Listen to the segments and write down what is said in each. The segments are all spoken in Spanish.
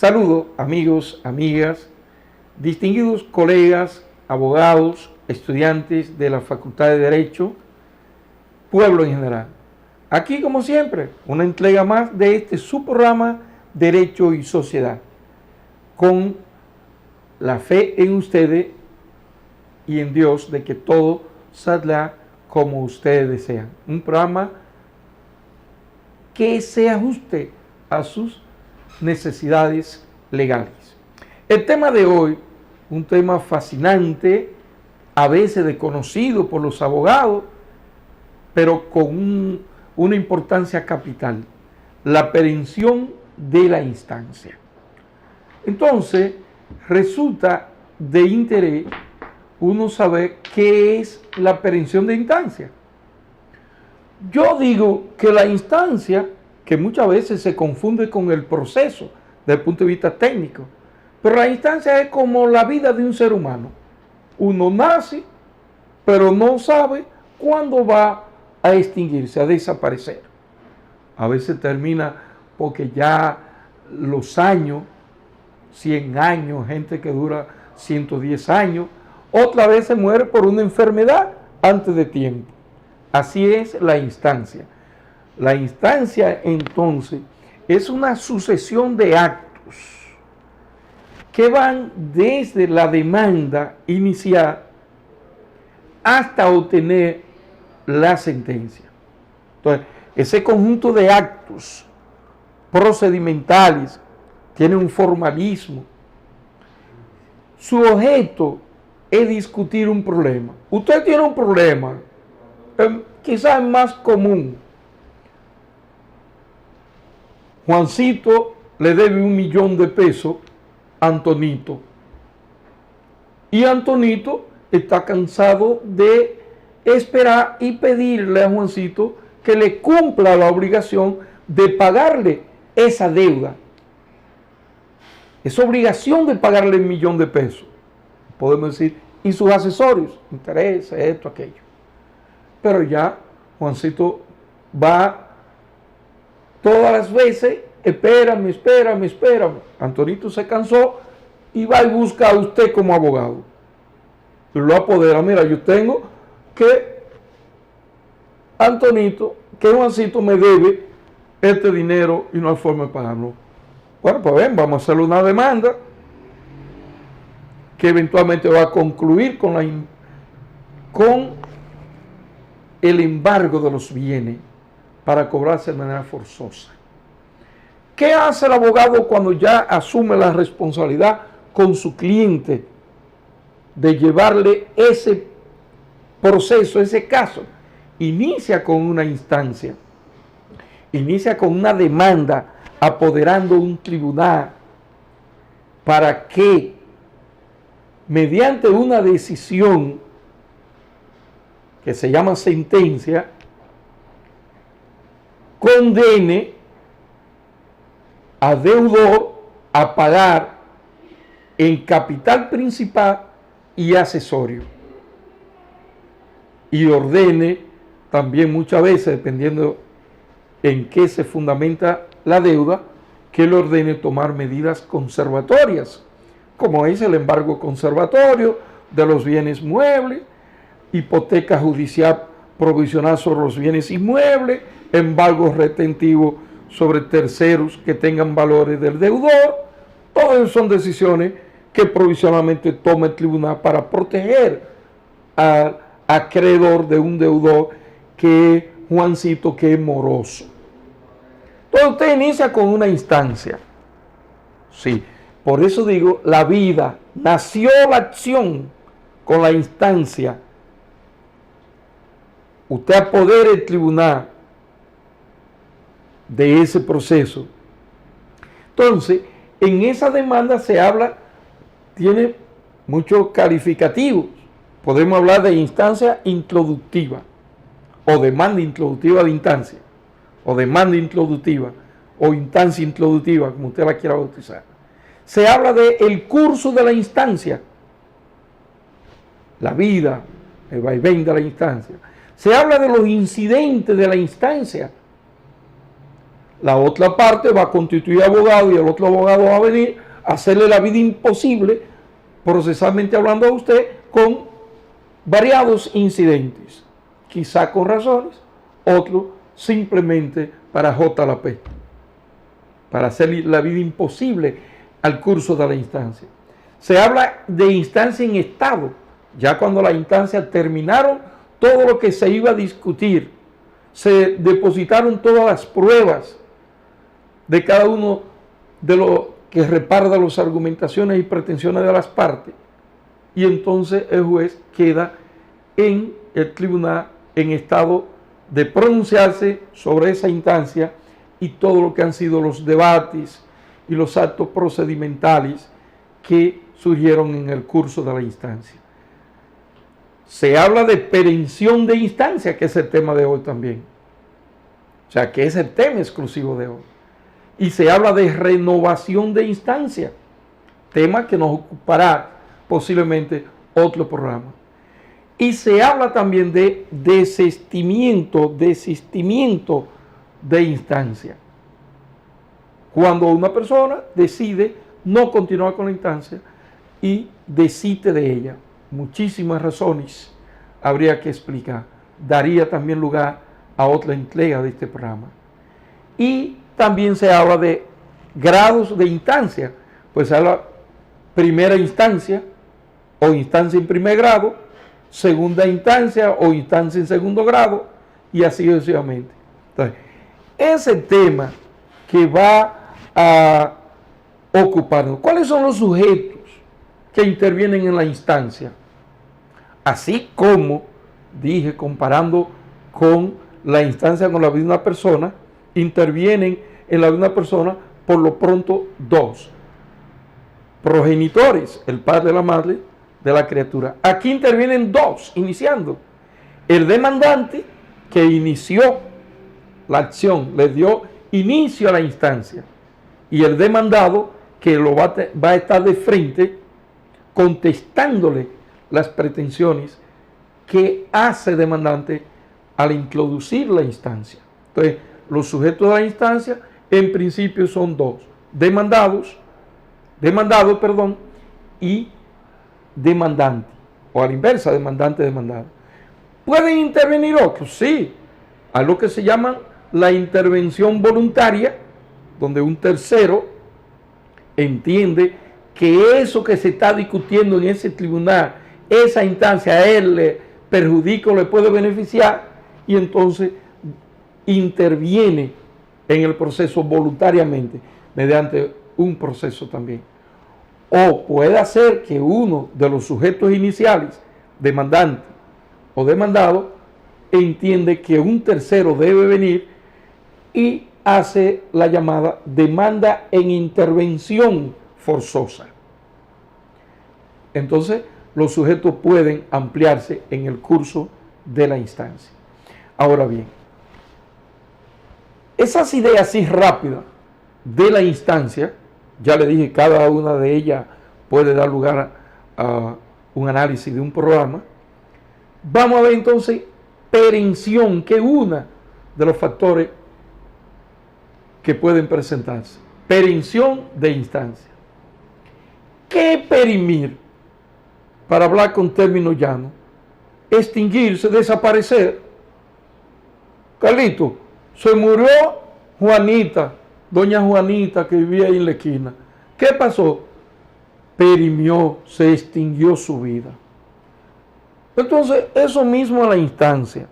Saludo amigos, amigas, distinguidos colegas, abogados, estudiantes de la Facultad de Derecho, pueblo en general. Aquí, como siempre, una entrega más de este su programa Derecho y Sociedad, con la fe en ustedes y en Dios de que todo saldrá como ustedes desean. Un programa que se ajuste a sus necesidades legales. El tema de hoy, un tema fascinante, a veces desconocido por los abogados, pero con una importancia capital: la perención de la instancia. Entonces, resulta de interés uno saber qué es la perención de instancia. Yo digo que la instancia, que muchas veces se confunde con el proceso desde el punto de vista técnico, pero la instancia es como la vida de un ser humano. Uno nace, pero no sabe cuándo va a extinguirse, a desaparecer. A veces termina porque ya los años, 100 años, gente que dura 110 años, otra vez se muere por una enfermedad antes de tiempo. Así es la instancia. La instancia, entonces, es una sucesión de actos que van desde la demanda inicial hasta obtener la sentencia. Entonces, ese conjunto de actos procedimentales tiene un formalismo. Su objeto es discutir un problema. Usted tiene un problema, quizás más común. Juancito le debe 1 millón de pesos a Antonito. Y Antonito está cansado de esperar y pedirle a Juancito que le cumpla la obligación de pagarle esa deuda. Es obligación de pagarle 1 millón de pesos. Podemos decir, y sus accesorios, intereses, esto, aquello. Pero ya Juancito va todas las veces, espérame. Antonito se cansó y va y busca a usted como abogado. Y lo apodera. Mira, yo tengo que Antonito, que Juancito me debe este dinero y no hay forma de pagarlo. Bueno, pues ven, vamos a hacerle una demanda que eventualmente va a concluir con el embargo de los bienes para cobrarse de manera forzosa. ¿Qué hace el abogado cuando ya asume la responsabilidad con su cliente de llevarle ese proceso, ese caso? Inicia con una instancia, inicia con una demanda apoderando un tribunal para que, mediante una decisión que se llama sentencia, condene a deudor a pagar en capital principal y accesorio. Y ordene también muchas veces, dependiendo en qué se fundamenta la deuda, que le ordene tomar medidas conservatorias, como es el embargo conservatorio de los bienes muebles, hipoteca judicial provisional sobre los bienes inmuebles, embargo retentivo sobre terceros que tengan valores del deudor. Todas esas son decisiones que provisionalmente toma el tribunal para proteger al acreedor de un deudor que es Juancito, que es moroso. Entonces usted inicia con una instancia. Sí, por eso digo, la vida, nació la acción con la instancia. Usted apodera el tribunal de ese proceso. Entonces, en esa demanda se habla, tiene muchos calificativos. Podemos hablar de instancia introductiva, o demanda introductiva de instancia, o demanda introductiva, o instancia introductiva, como usted la quiera bautizar. Se habla del curso de la instancia, la vida, el vaivén de la instancia. Se habla de los incidentes de la instancia, La otra parte va a constituir abogado y el otro abogado va a venir a hacerle la vida imposible, procesalmente hablando a usted, con variados incidentes. Quizá con razones, otro simplemente para JLP, para hacerle la vida imposible al curso de la instancia. Se habla de instancia en estado, ya cuando las instancias terminaron todo lo que se iba a discutir, se depositaron todas las pruebas de cada uno de los que reparta las argumentaciones y pretensiones de las partes, y entonces el juez queda en el tribunal en estado de pronunciarse sobre esa instancia y todo lo que han sido los debates y los actos procedimentales que surgieron en el curso de la instancia. Se habla de perención de instancia, que es el tema de hoy también. O sea, que es el tema exclusivo de hoy. Y se habla de renovación de instancia, tema que nos ocupará posiblemente otro programa. Y se habla también de desistimiento de instancia. Cuando una persona decide no continuar con la instancia y desiste de ella. Muchísimas razones habría que explicar. Daría también lugar a otra entrega de este programa. Y también se habla de grados de instancia. Pues se habla primera instancia o instancia en primer grado, segunda instancia o instancia en segundo grado, y así sucesivamente. Entonces, ese tema que va a ocuparnos. ¿Cuáles son los sujetos que intervienen en la instancia? Así como dije, comparando con la instancia con la vida de una persona, intervienen en la vida de una persona por lo pronto dos progenitores, el padre y la madre de la criatura. Aquí intervienen dos, iniciando. El demandante, que inició la acción, le dio inicio a la instancia, y el demandado, que lo va a estar de frente contestándole las pretensiones que hace demandante al introducir la instancia. Entonces, los sujetos de la instancia en principio son dos: demandado, y demandante, o a la inversa, demandante, demandado. ¿Pueden intervenir otros? Sí. Hay lo que se llama la intervención voluntaria, donde un tercero entiende que eso que se está discutiendo en ese tribunal, esa instancia a él le perjudica o le puede beneficiar, y entonces interviene en el proceso voluntariamente, mediante un proceso también. O puede hacer que uno de los sujetos iniciales, demandante o demandado, entiende que un tercero debe venir y hace la llamada demanda en intervención forzosa. Entonces, los sujetos pueden ampliarse en el curso de la instancia. Ahora bien, esas ideas así rápidas de la instancia, ya le dije, cada una de ellas puede dar lugar a un análisis de un programa. Vamos a ver entonces perención, que es uno de los factores que pueden presentarse. Perención de instancia. ¿Qué es perimir? Para hablar con términos llanos, extinguirse, desaparecer. Carlito, se murió Juanita, doña Juanita, que vivía ahí en la esquina. ¿Qué pasó? Perimió, se extinguió su vida. Entonces, eso mismo a la instancia.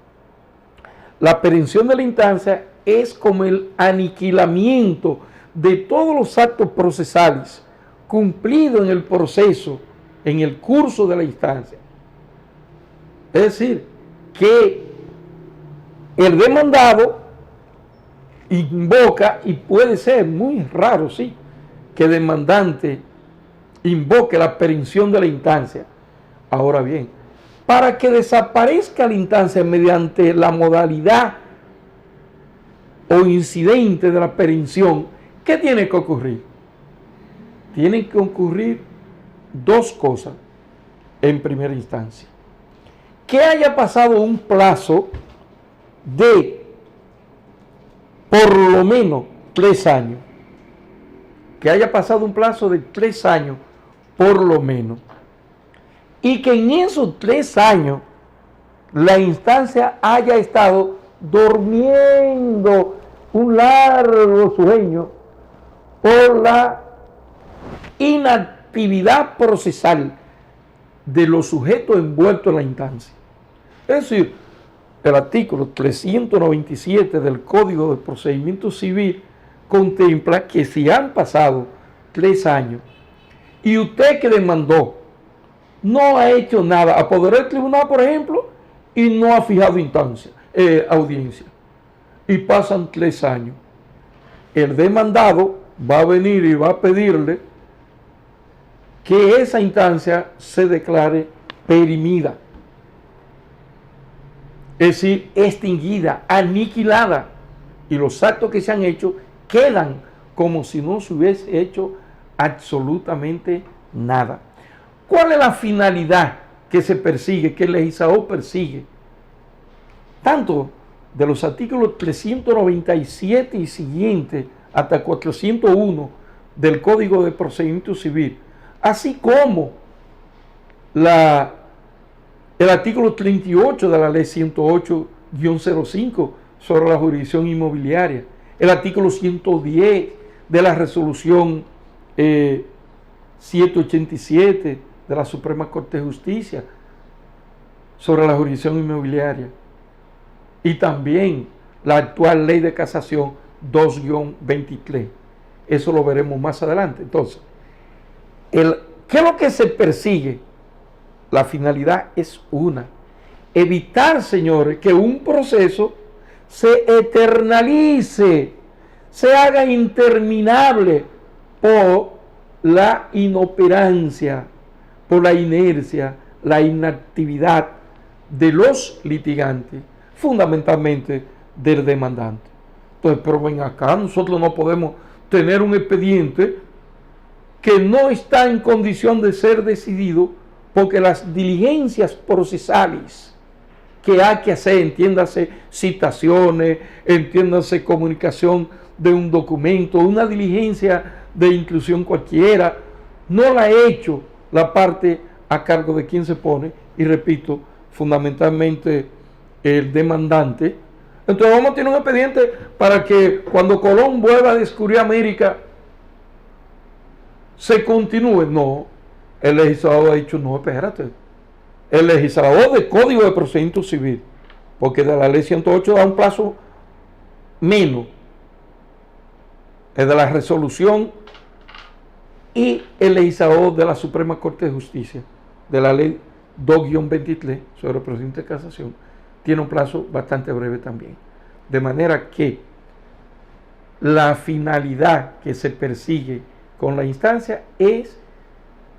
La perención de la instancia es como el aniquilamiento de todos los actos procesales cumplidos en el proceso, en el curso de la instancia. Es decir, que el demandado invoca, y puede ser muy raro, sí, que el demandante invoque la perención de la instancia. Ahora bien, para que desaparezca la instancia mediante la modalidad o incidente de la perención, ¿qué tiene que ocurrir? Tienen que ocurrir dos cosas en primera instancia. Que haya pasado un plazo de por lo menos 3 años, que haya pasado un plazo de 3 años por lo menos, y que en esos 3 años la instancia haya estado durmiendo un largo sueño por la inactividad procesal de los sujetos envueltos en la instancia. Es decir, el artículo 397 del Código de Procedimiento Civil contempla que si han pasado 3 años y usted que demandó no ha hecho nada, apoderó el tribunal, por ejemplo, y no ha fijado audiencia, y pasan 3 años, el demandado va a venir y va a pedirle que esa instancia se declare perimida, es decir, extinguida, aniquilada, y los actos que se han hecho quedan como si no se hubiese hecho absolutamente nada. ¿Cuál es la finalidad que se persigue, que el legislador persigue? Tanto de los artículos 397 y siguientes hasta 401 del Código de Procedimiento Civil, así como el artículo 38 de la Ley 108-05 sobre la jurisdicción inmobiliaria, el artículo 110 de la Resolución 787 de la Suprema Corte de Justicia sobre la jurisdicción inmobiliaria, y también la actual Ley de Casación 2-23. Eso lo veremos más adelante. Entonces, ¿qué es lo que se persigue? La finalidad es una: evitar, señores, que un proceso se eternalice, se haga interminable por la inoperancia, por la inercia, la inactividad de los litigantes, fundamentalmente del demandante. Entonces, pero ven acá, nosotros no podemos tener un expediente que no está en condición de ser decidido porque las diligencias procesales que hay que hacer, entiéndase citaciones, entiéndase comunicación de un documento, una diligencia de inclusión cualquiera, no la ha hecho la parte a cargo de quien se pone, y repito, fundamentalmente el demandante. Entonces vamos a tener un expediente para que cuando Colón vuelva a descubrir América se continúe. No, el legislador ha dicho, no, espérate, el legislador del Código de Procedimiento Civil, porque de la Ley 108 da un plazo menos, es de la resolución, y el legislador de la Suprema Corte de Justicia, de la Ley 2-23 sobre el procedimiento de casación, tiene un plazo bastante breve también. De manera que la finalidad que se persigue con la instancia es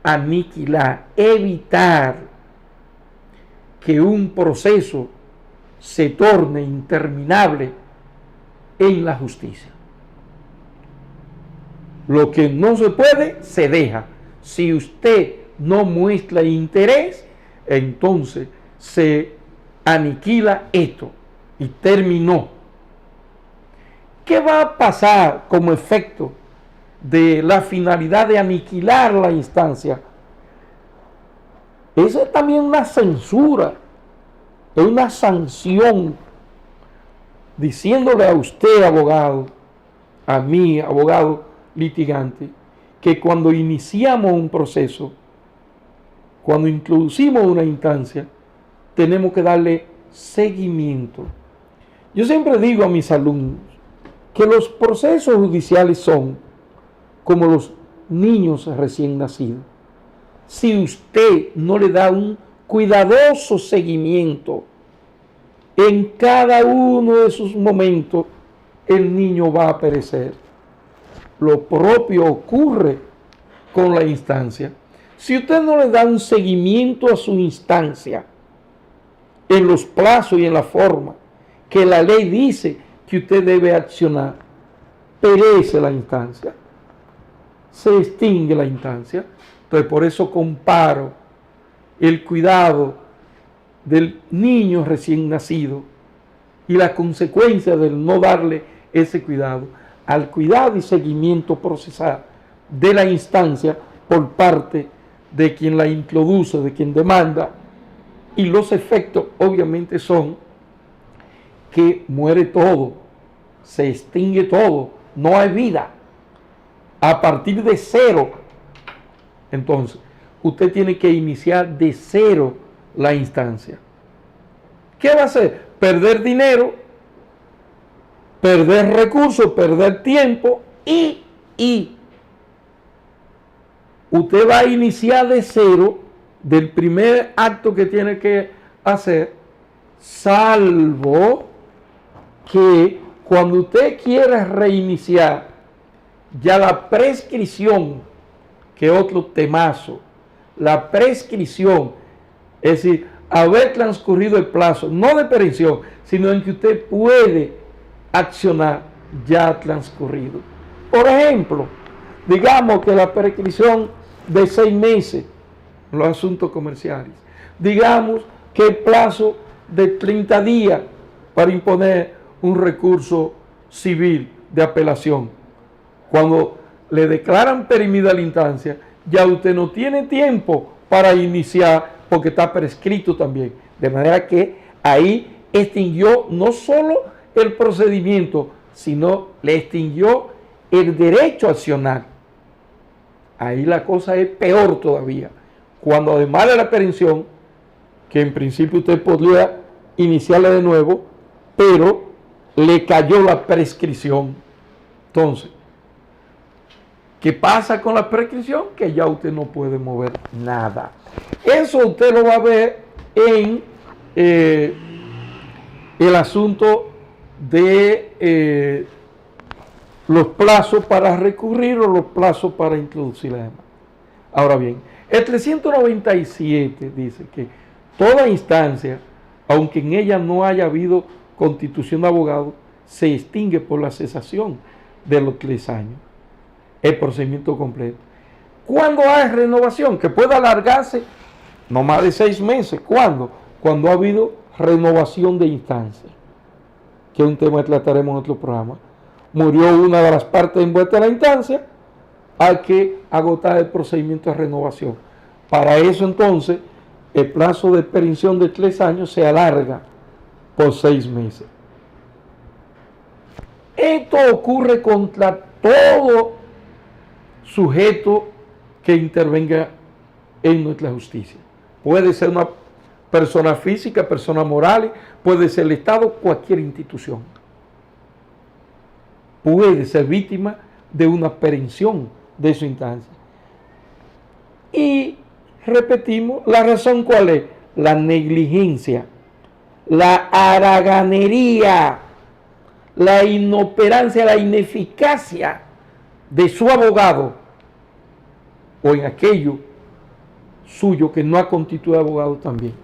aniquilar, evitar que un proceso se torne interminable en la justicia. Lo que no se puede, se deja. Si usted no muestra interés, entonces se aniquila esto y terminó. ¿Qué va a pasar como efecto de la finalidad de aniquilar la instancia? Eso es también una censura, es una sanción, diciéndole a usted, abogado, a mí, abogado litigante, que cuando iniciamos un proceso, cuando introducimos una instancia, tenemos que darle seguimiento. Yo siempre digo a mis alumnos que los procesos judiciales son como los niños recién nacidos. Si usted no le da un cuidadoso seguimiento en cada uno de sus momentos, el niño va a perecer. Lo propio ocurre con la instancia. Si usted no le da un seguimiento a su instancia en los plazos y en la forma que la ley dice que usted debe accionar, perece la instancia, se extingue la instancia. Entonces, por eso comparo el cuidado del niño recién nacido y la consecuencia del no darle ese cuidado al cuidado y seguimiento procesal de la instancia por parte de quien la introduce, de quien demanda, y los efectos obviamente son que muere todo, se extingue todo, no hay vida, a partir de cero. Entonces, usted tiene que iniciar de cero la instancia. ¿Qué va a hacer? Perder dinero, perder recursos, perder tiempo y usted va a iniciar de cero del primer acto que tiene que hacer, salvo que cuando usted quiera reiniciar ya la prescripción, que es otro temazo, la prescripción, es decir, haber transcurrido el plazo, no de perención, sino en que usted puede accionar, ya ha transcurrido. Por ejemplo, digamos que la prescripción de 6 meses en los asuntos comerciales, digamos que el plazo de 30 días para imponer un recurso civil de apelación. Cuando le declaran perimida la instancia, ya usted no tiene tiempo para iniciar porque está prescrito también. De manera que ahí extinguió no solo el procedimiento, sino le extinguió el derecho a accionar. Ahí la cosa es peor todavía. Cuando además de la perención, que en principio usted podría iniciarla de nuevo, pero le cayó la prescripción. Entonces, ¿qué pasa con la prescripción? Que ya usted no puede mover nada. Eso usted lo va a ver en el asunto de los plazos para recurrir o los plazos para introducir la demanda. Ahora bien, el 397 dice que toda instancia, aunque en ella no haya habido constitución de abogado, se extingue por la cesación de los 3 años. El procedimiento completo. ¿Cuándo hay renovación? Que pueda alargarse no más de 6 meses. ¿Cuándo? Cuando ha habido renovación de instancia, que es un tema que trataremos en otro programa. Murió una de las partes envueltas en la instancia, hay que agotar el procedimiento de renovación. Para eso entonces el plazo de perención de 3 años se alarga por 6 meses. Esto ocurre contra todo sujeto que intervenga en nuestra justicia. Puede ser una persona física, persona moral, puede ser el Estado, cualquier institución. Puede ser víctima de una perención de su instancia. Y repetimos, ¿la razón cuál es? La negligencia, la haraganería, la inoperancia, la ineficacia de su abogado o en aquello suyo que no ha constituido abogado también.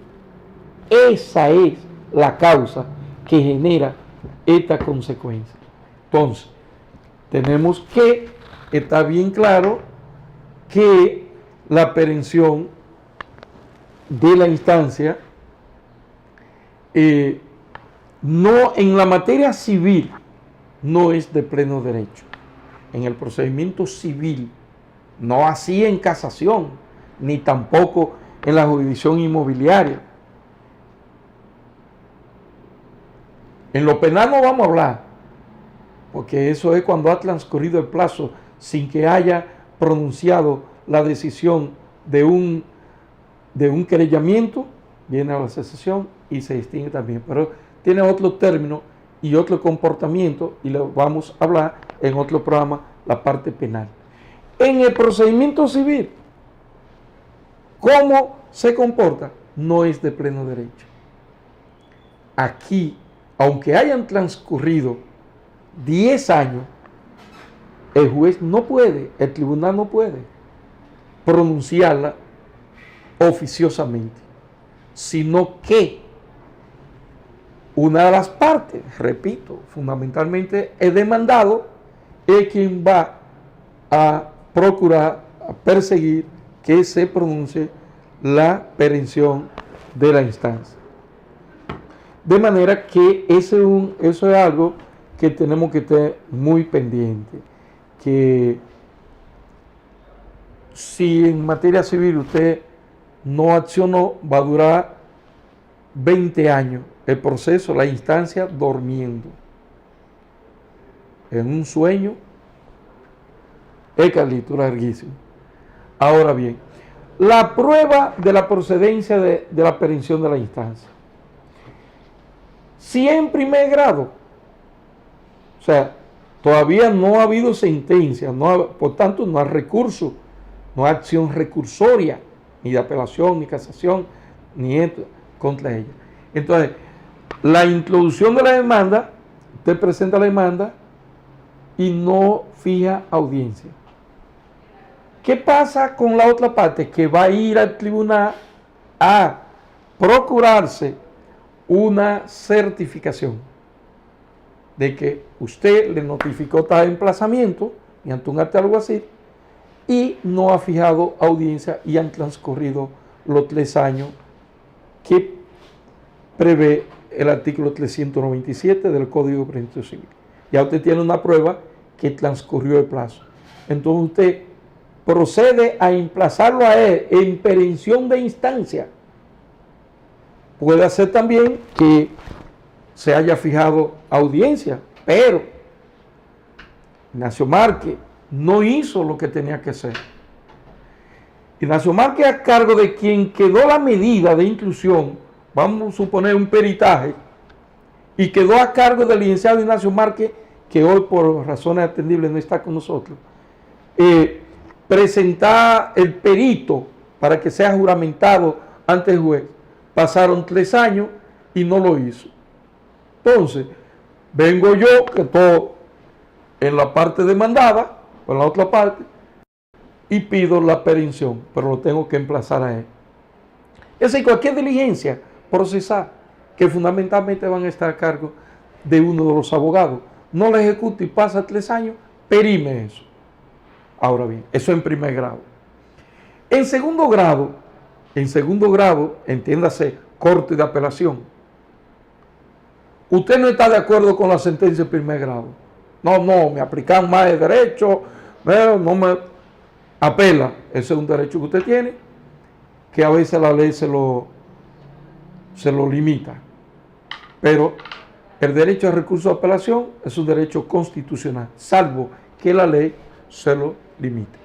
Esa es la causa que genera esta consecuencia. Entonces, tenemos que estar bien claro que la perención de la instancia no en la materia civil no es de pleno derecho. En el procedimiento civil, no así en casación, ni tampoco en la jurisdicción inmobiliaria. En lo penal no vamos a hablar, porque eso es cuando ha transcurrido el plazo sin que haya pronunciado la decisión de un querellamiento, viene a la cesación y se extingue también. Pero tiene otro término y otro comportamiento, y lo vamos a hablar en otro programa, la parte penal. En el procedimiento civil, ¿cómo se comporta? No es de pleno derecho. Aquí, aunque hayan transcurrido 10 años, el juez no puede, el tribunal no puede pronunciarla oficiosamente, sino que una de las partes, repito, fundamentalmente el demandado, es quien va a procurar, a perseguir que se pronuncie la perención de la instancia. De manera que eso es algo que tenemos que estar muy pendientes, que si en materia civil usted no accionó, va a durar 20 años el proceso, la instancia durmiendo, en un sueño, es Carlito, larguísimo. Ahora bien, la prueba de la procedencia de la aprehensión de la instancia. Si en primer grado, o sea, todavía no ha habido sentencia, por tanto no hay recurso, no hay acción recursoria, ni de apelación, ni casación, ni esto contra ella. Entonces, la introducción de la demanda, usted presenta la demanda y no fija audiencia. ¿Qué pasa con la otra parte? Que va a ir al tribunal a procurarse una certificación de que usted le notificó tal emplazamiento mediante un acta alguacil y no ha fijado audiencia y han transcurrido los 3 años que prevé el artículo 397 del Código de Procedimiento Civil. Ya usted tiene una prueba que transcurrió el plazo. Entonces usted procede a emplazarlo a él en perención de instancia. Puede hacer también que se haya fijado audiencia, pero Ignacio Márquez no hizo lo que tenía que hacer. Ignacio Márquez, a cargo de quien quedó la medida de inclusión, vamos a suponer un peritaje, y quedó a cargo del licenciado Ignacio Márquez, que hoy por razones atendibles no está con nosotros, presentar el perito para que sea juramentado ante el juez. Pasaron 3 años y no lo hizo. Entonces, vengo yo, que estoy en la parte demandada, o en la otra parte, y pido la aprehensión, pero lo tengo que emplazar a él. Es decir, cualquier diligencia procesal, que fundamentalmente van a estar a cargo de uno de los abogados, no la ejecuta y pasa 3 años, perime eso. Ahora bien, eso en primer grado. En segundo grado, entiéndase, corte de apelación. Usted no está de acuerdo con la sentencia de primer grado. No, me aplican más de derecho, no me apela. Ese es un derecho que usted tiene, que a veces la ley se lo limita. Pero el derecho al recurso de apelación es un derecho constitucional, salvo que la ley se lo limite.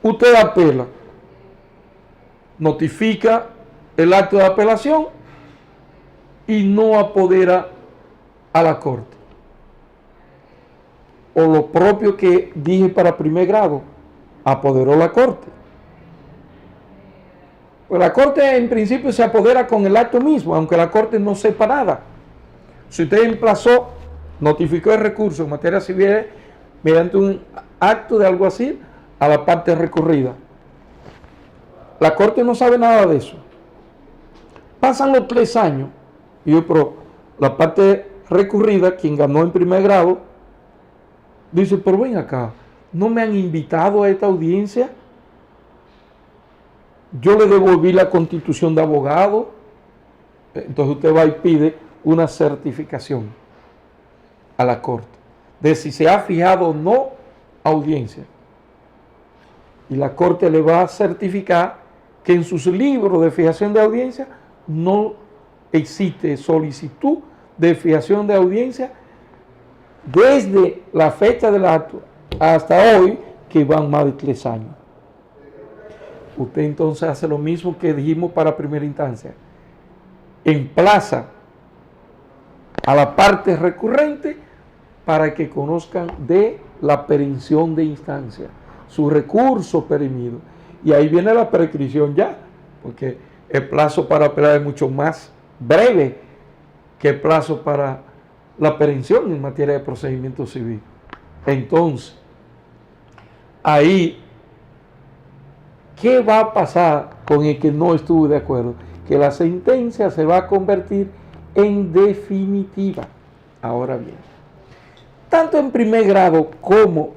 Usted apela, notifica el acto de apelación y no apodera a la corte. O lo propio que dije para primer grado, apoderó la corte. Pues la corte en principio se apodera con el acto mismo, aunque la corte no sepa nada. Si usted emplazó, notificó el recurso en materia civil mediante un acto de alguacil a la parte recurrida, la corte no sabe nada de eso. Pasan los 3 años y yo, pero la parte recurrida, quien ganó en primer grado, dice, pero ven acá, no me han invitado a esta audiencia, yo le devolví la constitución de abogado. Entonces usted va y pide una certificación a la corte de si se ha fijado o no audiencia, y la corte le va a certificar que en sus libros de fijación de audiencia no existe solicitud de fijación de audiencia desde la fecha del acto hasta hoy, que van más de 3 años. Usted entonces hace lo mismo que dijimos para primera instancia, emplaza a la parte recurrente para que conozcan de la aprehensión de instancia, su recurso perimido. Y ahí viene la prescripción ya, porque el plazo para apelar es mucho más breve que el plazo para la aprehensión en materia de procedimiento civil. Entonces, ahí, ¿qué va a pasar con el que no estuvo de acuerdo? Que la sentencia se va a convertir en definitiva. Ahora bien, tanto en primer grado como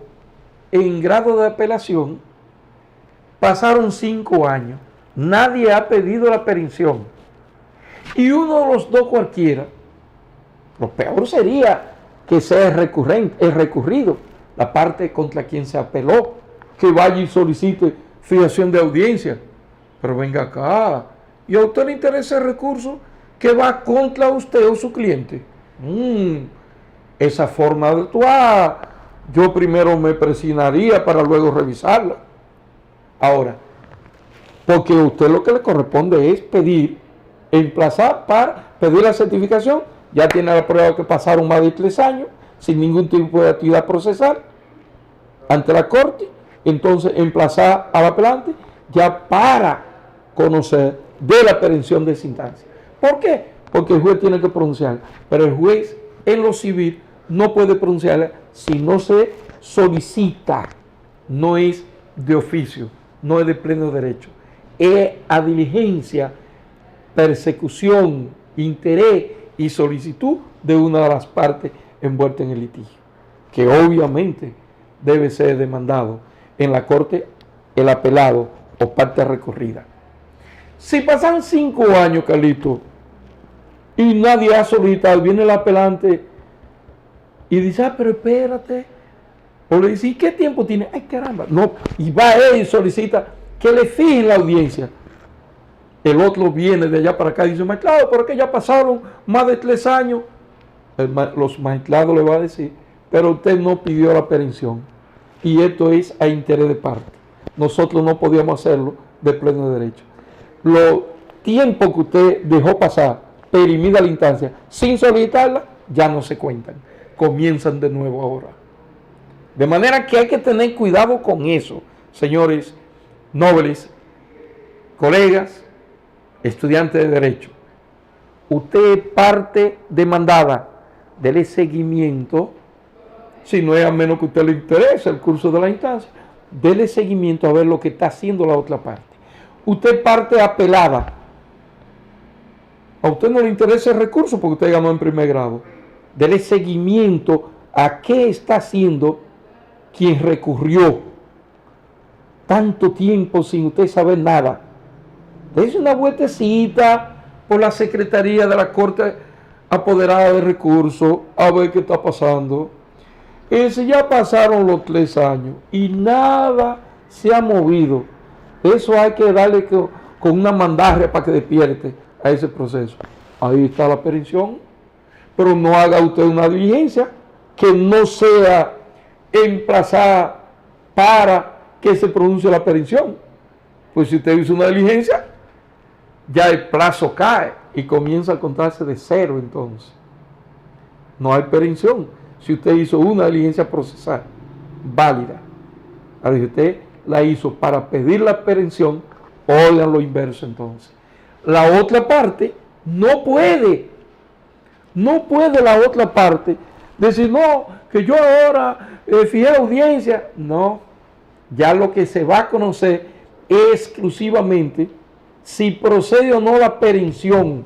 en grado de apelación, pasaron 5 años. Nadie ha pedido la aprehensión. Y uno de los dos cualquiera, lo peor sería que sea recurrido, la parte contra quien se apeló, que vaya y solicite fijación de audiencia. Pero venga acá, ¿y a usted le interesa el recurso que va contra usted o su cliente? Esa forma de actuar, yo primero me presionaría para luego revisarla. Ahora, porque a usted lo que le corresponde es pedir, emplazar para pedir la certificación, ya tiene la prueba que pasaron más de 3 años, sin ningún tipo de actividad procesal, ante la corte, entonces emplazar al apelante ya para conocer de la aprehensión de esa instancia. ¿Por qué? Porque el juez tiene que pronunciar, pero el juez en lo civil no puede pronunciarla si no se solicita, no es de oficio, no es de pleno derecho, es a diligencia, persecución, interés y solicitud de una de las partes envueltas en el litigio, que obviamente debe ser demandado en la corte el apelado o parte recorrida. Si pasan 5 años, Carlito, y nadie ha solicitado, viene el apelante y dice, pero espérate, o le dice, ¿y qué tiempo tiene? Ay, caramba, no, y va él y solicita que le fijen la audiencia. El otro viene de allá para acá y dice, magistrado, pero que ya pasaron más de 3 años. Los magistrados le van a decir, pero usted no pidió la aprehensión. Y esto es a interés de parte. Nosotros no podíamos hacerlo de pleno derecho. Los tiempos que usted dejó pasar, perimida la instancia, sin solicitarla, ya no se cuentan. Comienzan de nuevo ahora. De manera que hay que tener cuidado con eso, señores nobles, colegas, estudiantes de derecho. Usted es parte demandada, dele seguimiento, si no es a menos que a usted le interese el curso de la instancia, dele seguimiento a ver lo que está haciendo la otra parte. Usted es parte apelada, a usted no le interesa el recurso porque usted ganó en primer grado, dele seguimiento a qué está haciendo quien recurrió tanto tiempo sin usted saber nada. Dese una vueltecita por la Secretaría de la Corte Apoderada de Recursos a ver qué está pasando. Si ya pasaron los 3 años y nada se ha movido, eso hay que darle con una mandarria para que despierte a ese proceso. Ahí está la aprehensión, pero no haga usted una diligencia que no sea emplazada para que se pronuncie la aprehensión. Pues si usted hizo una diligencia, ya el plazo cae y comienza a contarse de cero entonces. No hay aprehensión. Si usted hizo una diligencia procesal válida, ahora si usted la hizo para pedir la aprehensión, oigan lo inverso entonces. La otra parte no puede la otra parte decir, no, que yo ahora fijé audiencia. No, ya lo que se va a conocer exclusivamente si procede o no la aprehensión.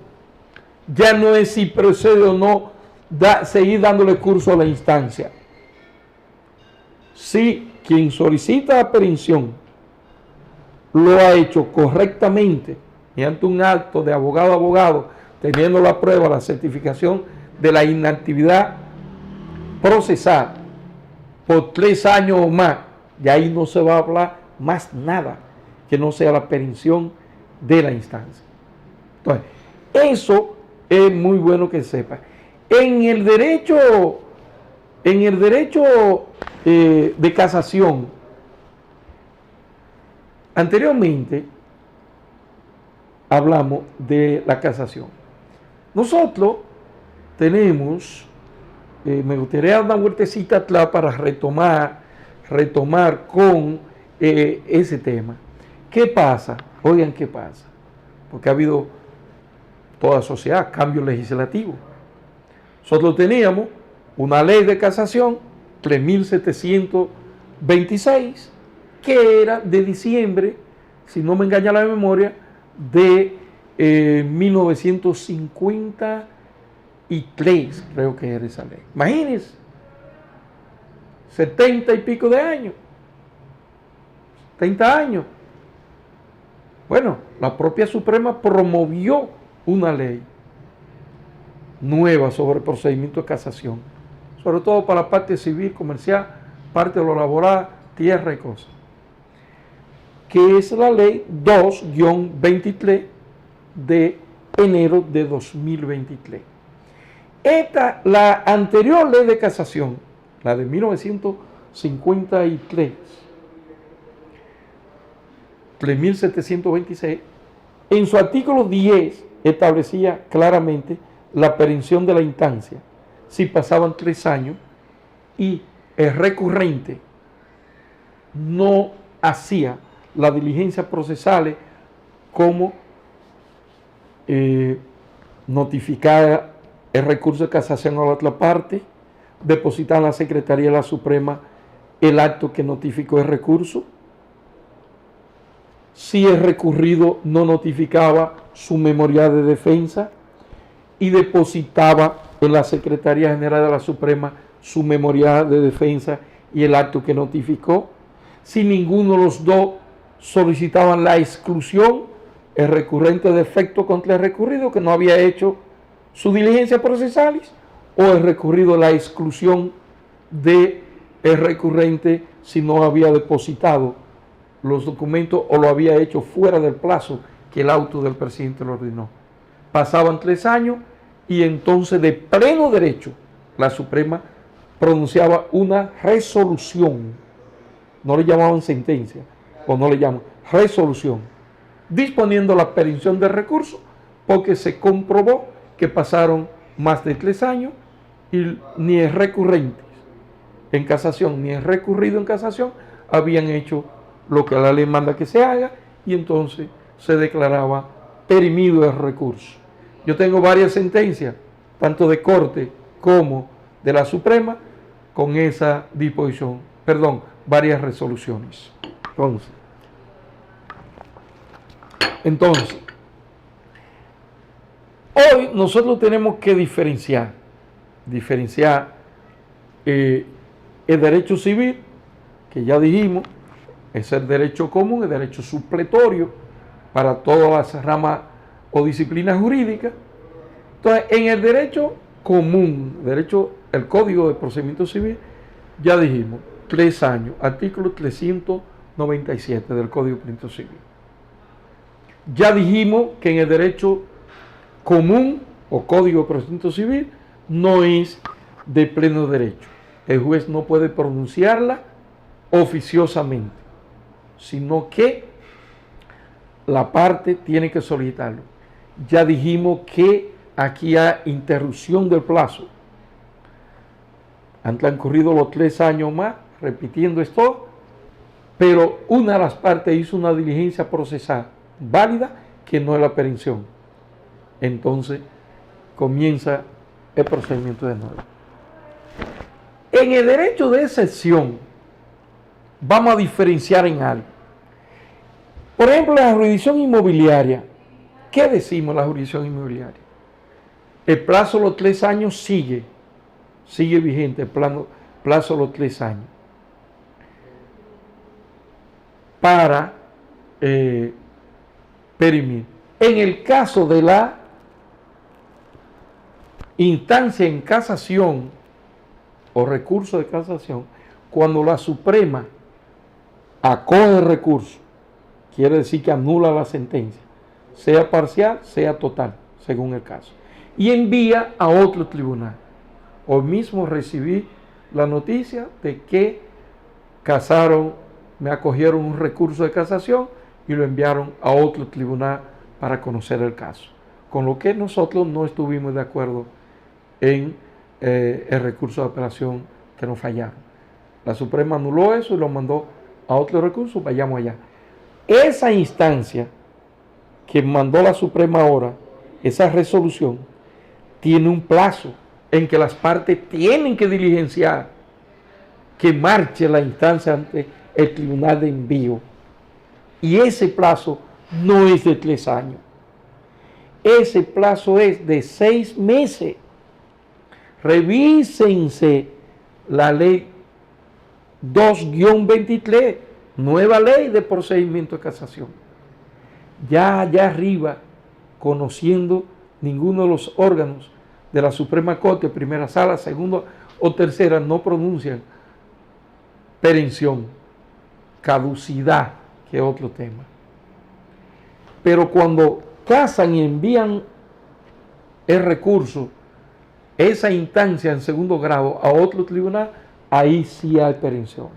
Ya no es si procede o no seguir dándole curso a la instancia. Si quien solicita la aprehensión lo ha hecho correctamente, mediante un acto de abogado a abogado, teniendo la prueba, la certificación de la inactividad procesal por 3 años o más, y ahí no se va a hablar más nada que no sea la aprehensión de la instancia. Entonces, eso es muy bueno que sepa. En el derecho de casación, anteriormente hablamos de la casación. Nosotros tenemos, me gustaría dar una vueltecita atrás para retomar con ese tema. ¿Qué pasa? Oigan, ¿qué pasa? Porque ha habido toda sociedad, cambio legislativo. Nosotros teníamos una ley de casación, 3726, que era de diciembre, si no me engaña la memoria, de 1953, creo que era esa ley. Imagínense, 70 y pico de años, 30 años. Bueno, la propia Suprema promovió una ley nueva sobre el procedimiento de casación. sobre todo para la parte civil, comercial, parte de lo laboral, tierra y cosas, que es la ley 2-23 de enero de 2023. La anterior ley de casación, la de 1953, 3726, en su artículo 10 establecía claramente la perención de la instancia si pasaban 3 años y el recurrente no hacía las diligencias procesales como notificar el recurso de casación a la otra parte, depositar en la Secretaría de la Suprema el acto que notificó el recurso, si el recurrido no notificaba su memorial de defensa y depositaba en la Secretaría General de la Suprema su memorial de defensa y el acto que notificó. Si ninguno de los dos solicitaban la exclusión, el recurrente de efecto contra el recurrido que no había hecho su diligencia procesales, o el recurrido la exclusión de el recurrente si no había depositado los documentos o lo había hecho fuera del plazo que el auto del presidente lo ordenó. Pasaban 3 años y entonces de pleno derecho la Suprema pronunciaba una resolución, no le llamaban sentencia o no le llaman resolución, disponiendo la perención del recurso porque se comprobó que pasaron más de 3 años y ni el recurrente en casación ni el recurrido en casación habían hecho lo que la ley manda que se haga, y entonces se declaraba perimido el recurso. Yo tengo varias sentencias, tanto de Corte como de la Suprema, con esa disposición, varias resoluciones. Entonces, hoy nosotros tenemos que diferenciar el derecho civil, que ya dijimos, es el derecho común, el derecho supletorio para todas las ramas o disciplinas jurídicas. Entonces, en el derecho común, el Código de Procedimiento Civil, ya dijimos, 3 años, artículo 397 del Código de Procedimiento Civil. Ya dijimos que en el derecho común o Código de Procedimiento Civil no es de pleno derecho. El juez no puede pronunciarla oficiosamente, sino que la parte tiene que solicitarlo. Ya dijimos que aquí hay interrupción del plazo. Han transcurrido los 3 años más, repitiendo esto, pero una de las partes hizo una diligencia procesal válida que no es la perención. Entonces comienza el procedimiento de nuevo. En el derecho de excepción vamos a diferenciar en algo. Por ejemplo, la jurisdicción inmobiliaria. ¿Qué decimos la jurisdicción inmobiliaria? El plazo de los 3 años sigue vigente, el plazo de los 3 años. Para perimir. En el caso de la instancia en casación o recurso de casación, cuando la Suprema acoge el recurso, quiere decir que anula la sentencia, sea parcial, sea total, según el caso, y envía a otro tribunal. Hoy mismo recibí la noticia de que me acogieron un recurso de casación y lo enviaron a otro tribunal para conocer el caso, con lo que nosotros no estuvimos de acuerdo en el recurso de apelación que nos fallaron. La Suprema anuló eso y lo mandó a otro recurso, vayamos allá. Esa instancia que mandó la Suprema ahora, esa resolución, tiene un plazo en que las partes tienen que diligenciar que marche la instancia ante el tribunal de envío. Y ese plazo no es de 3 años. Ese plazo es de 6 meses. Revísense la ley 2-23, nueva ley de procedimiento de casación. Ya allá arriba, conociendo ninguno de los órganos de la Suprema Corte, primera sala, segunda o terceras no pronuncian perención, caducidad, que es otro tema. Pero cuando casan y envían el recurso, esa instancia en segundo grado a otro tribunal, ahí sí hay perención.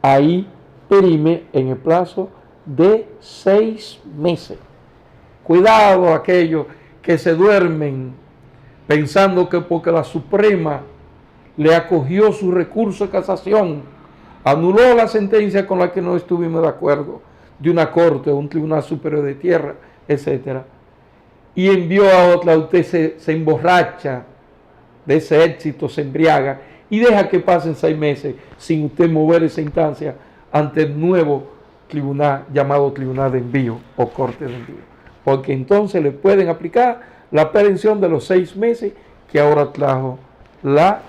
Ahí perime en el plazo de 6 meses. Cuidado aquellos que se duermen pensando que porque la Suprema le acogió su recurso de casación, anuló la sentencia con la que no estuvimos de acuerdo, de una corte, de un tribunal superior de tierra, etc. Y envió a otra, usted se emborracha de ese éxito, se embriaga y deja que pasen 6 meses sin usted mover esa instancia ante el nuevo tribunal llamado tribunal de envío o corte de envío. Porque entonces le pueden aplicar la perención de los 6 meses que ahora trajo la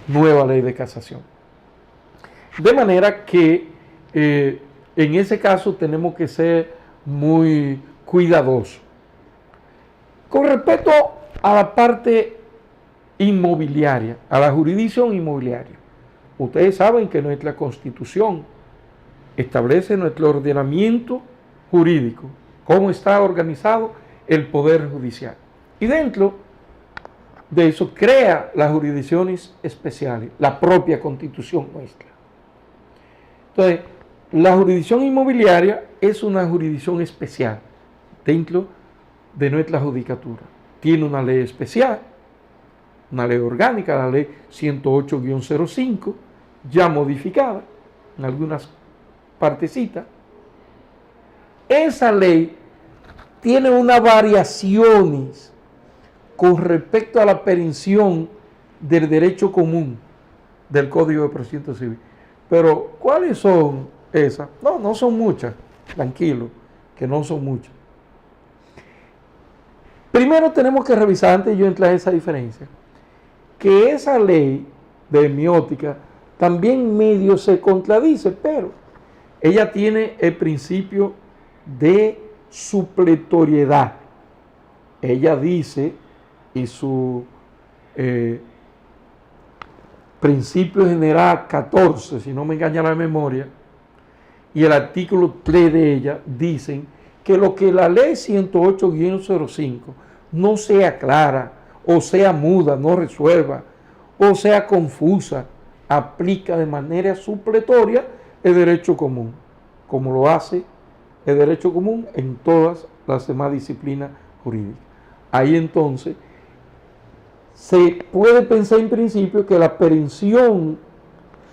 nueva ley de casación. De manera que en ese caso tenemos que ser muy cuidadosos. Con respecto a la parte inmobiliaria, a la jurisdicción inmobiliaria, ustedes saben que nuestra Constitución establece nuestro ordenamiento jurídico, cómo está organizado el Poder Judicial. Y dentro de eso crea las jurisdicciones especiales, la propia Constitución nuestra. Entonces, la jurisdicción inmobiliaria es una jurisdicción especial dentro de nuestra judicatura. Tiene una ley especial, una ley orgánica, la ley 108-05, ya modificada en algunas partecitas. Esa ley tiene unas variaciones con respecto a la perención del derecho común del Código de Procedimiento Civil. Pero, ¿cuáles son esas? No son muchas, tranquilo, que no son muchas. Primero tenemos que revisar, antes de yo entrar a esa diferencia, que esa ley de hemiótica también medio se contradice, pero ella tiene el principio de supletoriedad. Ella dice, y su principio general 14, si no me engaña la memoria, y el artículo 3 de ella, dicen que lo que la ley 108-05 no sea clara, o sea muda, no resuelva, o sea confusa, aplica de manera supletoria el derecho común, como lo hace el derecho común en todas las demás disciplinas jurídicas. Ahí entonces se puede pensar en principio que la perención,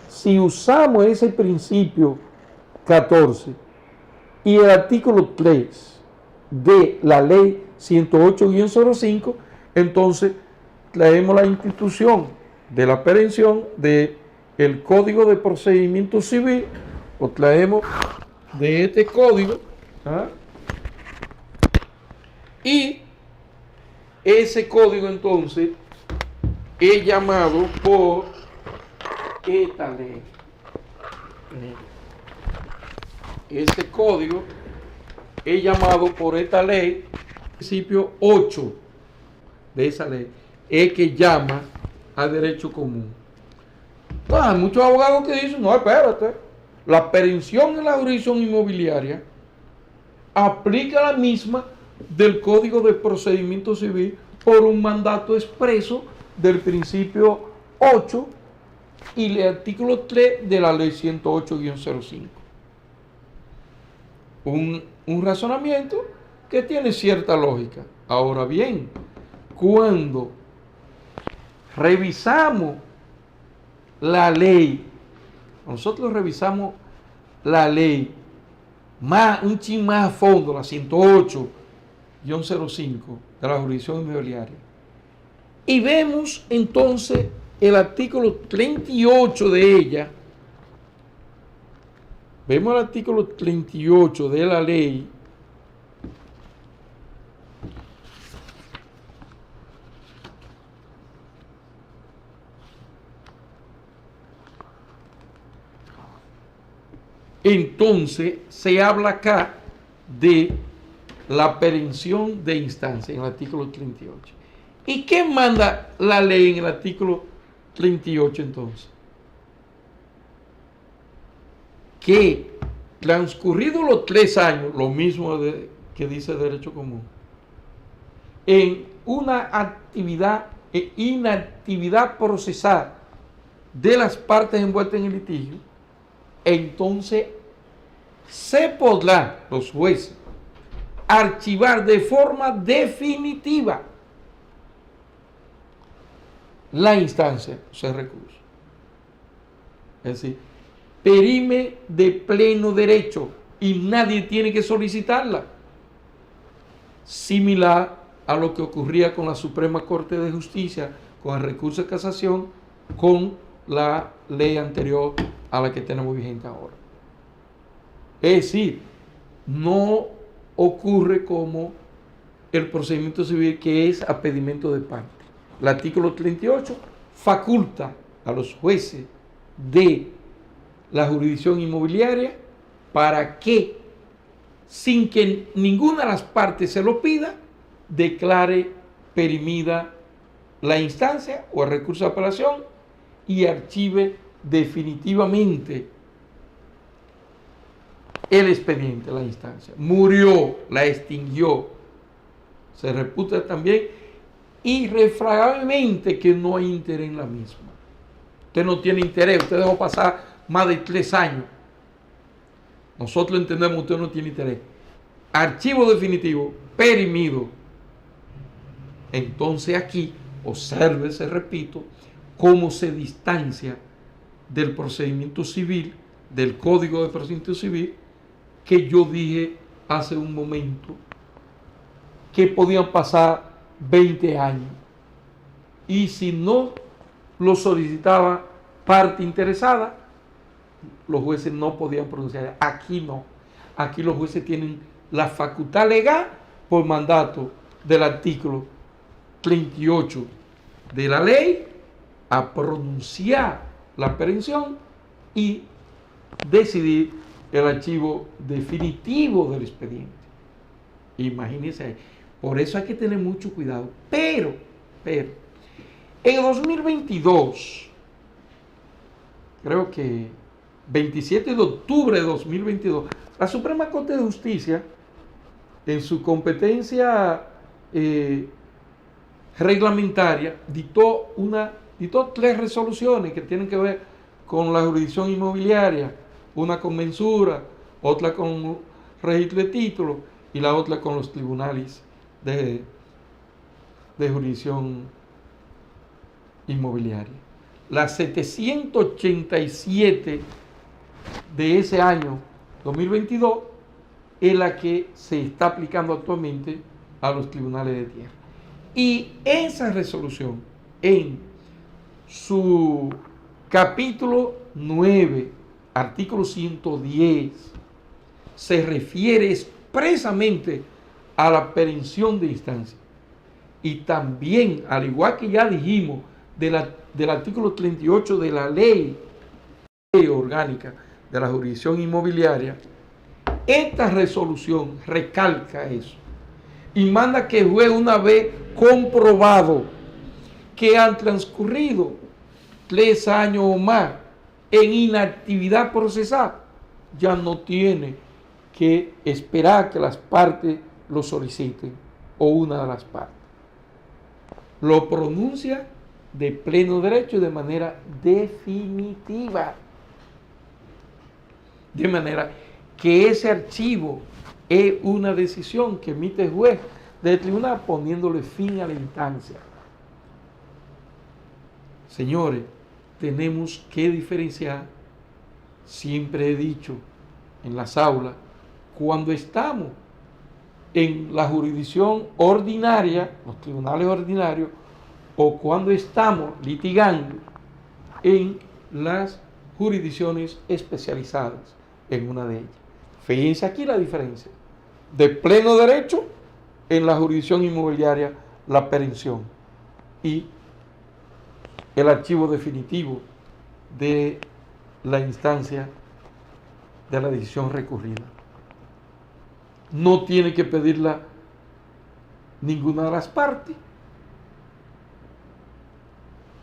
si usamos ese principio 14 y el artículo 3 de la ley 108-05, entonces traemos la institución de la perención del Código de Procedimiento Civil, o traemos de este código, y ese código entonces es llamado por esta ley. Ese código es llamado por esta ley, principio 8 de esa ley, es que llama al derecho común. Entonces, hay muchos abogados que dicen, no, espérate, la perención en la jurisdicción inmobiliaria aplica la misma del Código de Procedimiento Civil por un mandato expreso del principio 8 y el artículo 3 de la ley 108-05. Un razonamiento que tiene cierta lógica. Ahora bien, cuando revisamos la ley, nosotros revisamos la ley un chin más a fondo, la 108-05 de la jurisdicción inmobiliaria, y vemos entonces el artículo 38 de ella. Vemos el artículo 38 de la ley, entonces se habla acá de la perención de instancia en el artículo 38. ¿Y qué manda la ley en el artículo 38 entonces, que transcurridos los 3 años, lo mismo que dice derecho común, en una actividad e inactividad procesal de las partes envueltas en el litigio, entonces se podrá, los jueces, archivar de forma definitiva la instancia, o sea, recurso. Es decir, perime de pleno derecho y nadie tiene que solicitarla. Similar a lo que ocurría con la Suprema Corte de Justicia, con el recurso de casación, con la ley anterior a la que tenemos vigente ahora. Es decir, no ocurre como el procedimiento civil, que es a pedimento de parte. El artículo 38 faculta a los jueces de la jurisdicción inmobiliaria para que, sin que ninguna de las partes se lo pida, declare perimida la instancia o el recurso de apelación y archive definitivamente el expediente, la instancia. Murió, la extinguió. Se reputa también irrefragablemente que no hay interés en la misma. Usted no tiene interés, usted dejó pasar más de 3 años. Nosotros entendemos que usted no tiene interés. Archivo definitivo, perimido. Entonces aquí, obsérvese, repito, cómo se distancia del procedimiento civil, del Código de Procedimiento Civil, que yo dije hace un momento, que podían pasar 20 años. Y si no lo solicitaba parte interesada, los jueces no podían pronunciar. Aquí no. Aquí los jueces tienen la facultad legal por mandato del artículo 38 de la ley a pronunciar la aprehensión y decidir el archivo definitivo del expediente. Imagínense, por eso hay que tener mucho cuidado. Pero, en 2022, creo que 27 de octubre de 2022, la Suprema Corte de Justicia, en su competencia reglamentaria, dictó 3 resoluciones que tienen que ver con la jurisdicción inmobiliaria, una con mensura, otra con registro de títulos y la otra con los tribunales de jurisdicción inmobiliaria. La 787 de ese año 2022 es la que se está aplicando actualmente a los tribunales de tierra. Y esa resolución, en su capítulo 9, artículo 110, se refiere expresamente a la aprehensión de instancia. Y también, al igual que ya dijimos, del artículo 38 de la ley orgánica de la jurisdicción inmobiliaria, esta resolución recalca eso y manda que el juez, una vez comprobado que han transcurrido 3 años o más en inactividad procesal, ya no tiene que esperar que las partes lo soliciten o una de las partes. Lo pronuncia de pleno derecho y de manera definitiva. De manera que ese archivo es una decisión que emite el juez del tribunal poniéndole fin a la instancia. Señores, tenemos que diferenciar, siempre he dicho en las aulas, cuando estamos en la jurisdicción ordinaria, los tribunales ordinarios, o cuando estamos litigando en las jurisdicciones especializadas en una de ellas. Fíjense aquí la diferencia. De pleno derecho, en la jurisdicción inmobiliaria, la aprehensión y el archivo definitivo de la instancia de la decisión recurrida. No tiene que pedirla ninguna de las partes.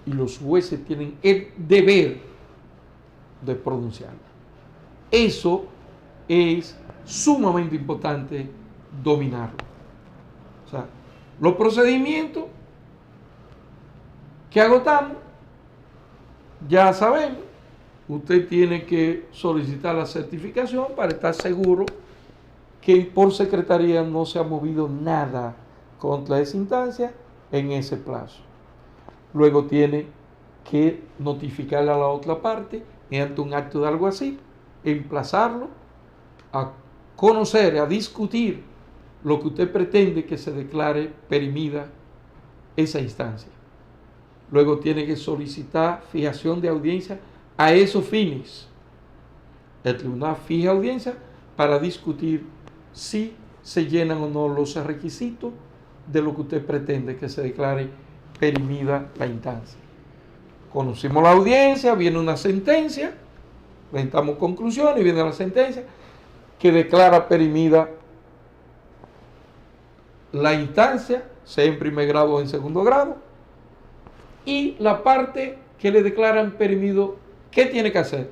y los jueces tienen el deber de pronunciarla. Eso es sumamente importante dominarlo. O sea, los procedimientos que agotamos, ya sabemos, usted tiene que solicitar la certificación para estar seguro que por secretaría no se ha movido nada contra esa instancia en ese plazo. Luego tiene que notificarle a la otra parte mediante un acto de algo así, emplazarlo a conocer, a discutir lo que usted pretende que se declare perimida esa instancia. Luego tiene que solicitar fijación de audiencia a esos fines. El tribunal fija audiencia para discutir si se llenan o no los requisitos de lo que usted pretende que se declare perimida la instancia. Conocimos la audiencia, viene una sentencia, presentamos conclusiones y viene la sentencia que declara perimida la instancia, sea en primer grado o en segundo grado, y la parte que le declaran perimido, ¿qué tiene que hacer?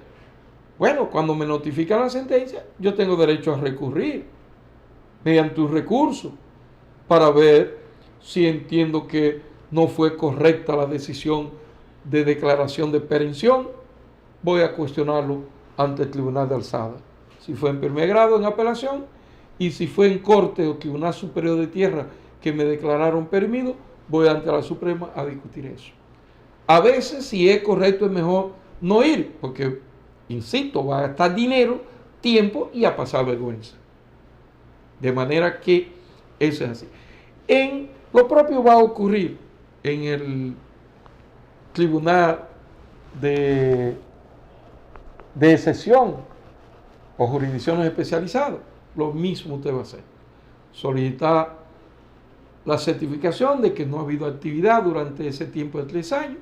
Bueno, cuando me notifican la sentencia, yo tengo derecho a recurrir mediante un recurso para ver si entiendo que no fue correcta la decisión de declaración de perención. Voy a cuestionarlo ante el Tribunal de Alzada. Si fue en primer grado, en apelación, y si fue en Corte o Tribunal Superior de Tierra que me declararon perimido, voy ante la Suprema a discutir eso. A veces, si es correcto, es mejor no ir, porque, insisto, va a gastar dinero, tiempo y a pasar vergüenza. De manera que eso es así. Lo propio va a ocurrir en el Tribunal de Excepción o jurisdicciones especializadas. Lo mismo usted va a hacer. Solicitar la certificación de que no ha habido actividad durante ese tiempo de 3 años.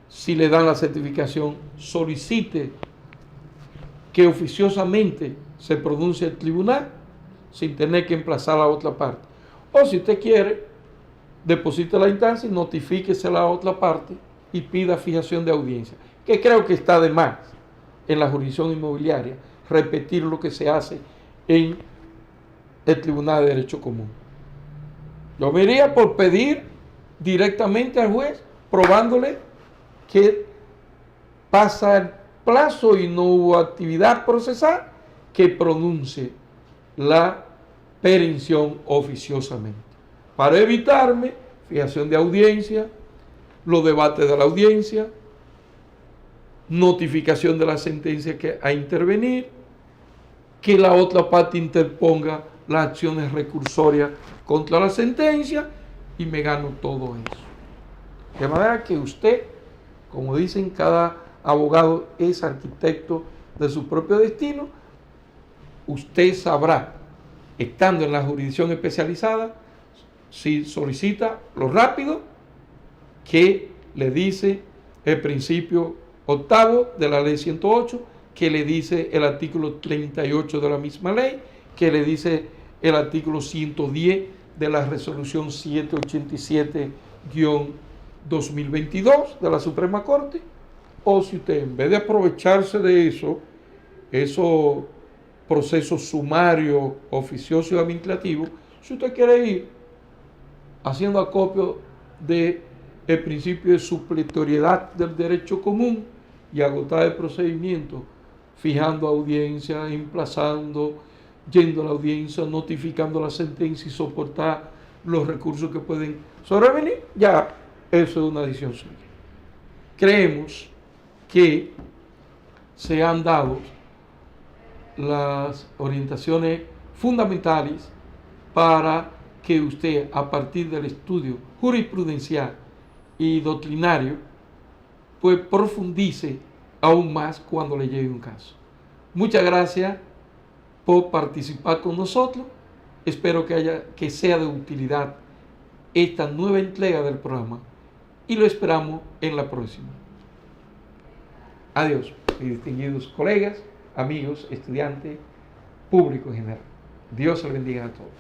Si le dan la certificación, solicite que oficiosamente se pronuncie el tribunal sin tener que emplazar a la otra parte. O si usted quiere, deposite la instancia y notifíquese a la otra parte y pida fijación de audiencia, que creo que está de más en la jurisdicción inmobiliaria repetir lo que se hace en el Tribunal de Derecho Común. Yo me iría por pedir directamente al juez, probándole que pasa el plazo y no hubo actividad procesal, que pronuncie la perención oficiosamente, para evitarme fijación de audiencia, los debates de la audiencia, notificación de la sentencia que a intervenir, que la otra parte interponga las acciones recursorias contra la sentencia y me gano todo eso. De manera que usted, como dicen, cada abogado es arquitecto de su propio destino. Usted sabrá, estando en la jurisdicción especializada, si solicita lo rápido que le dice el principio octavo de la ley 108, que le dice el artículo 38 de la misma ley, que le dice el artículo 110 de la resolución 787-2022 de la Suprema Corte. O si usted, en vez de aprovecharse de esos procesos sumarios, oficiosos y administrativos, si usted quiere ir haciendo acopio del principio de supletoriedad del derecho común y agotar el procedimiento, fijando audiencia, emplazando, yendo a la audiencia, notificando la sentencia y soportar los recursos que pueden sobrevenir, ya eso es una decisión suya. Creemos que se han dado las orientaciones fundamentales para que usted, a partir del estudio jurisprudencial y doctrinario, pues profundice aún más cuando le llegue un caso. Muchas gracias por participar con nosotros. Espero que sea de utilidad esta nueva entrega del programa y lo esperamos en la próxima. Adiós, mis distinguidos colegas, amigos, estudiantes, público en general. Dios les bendiga a todos.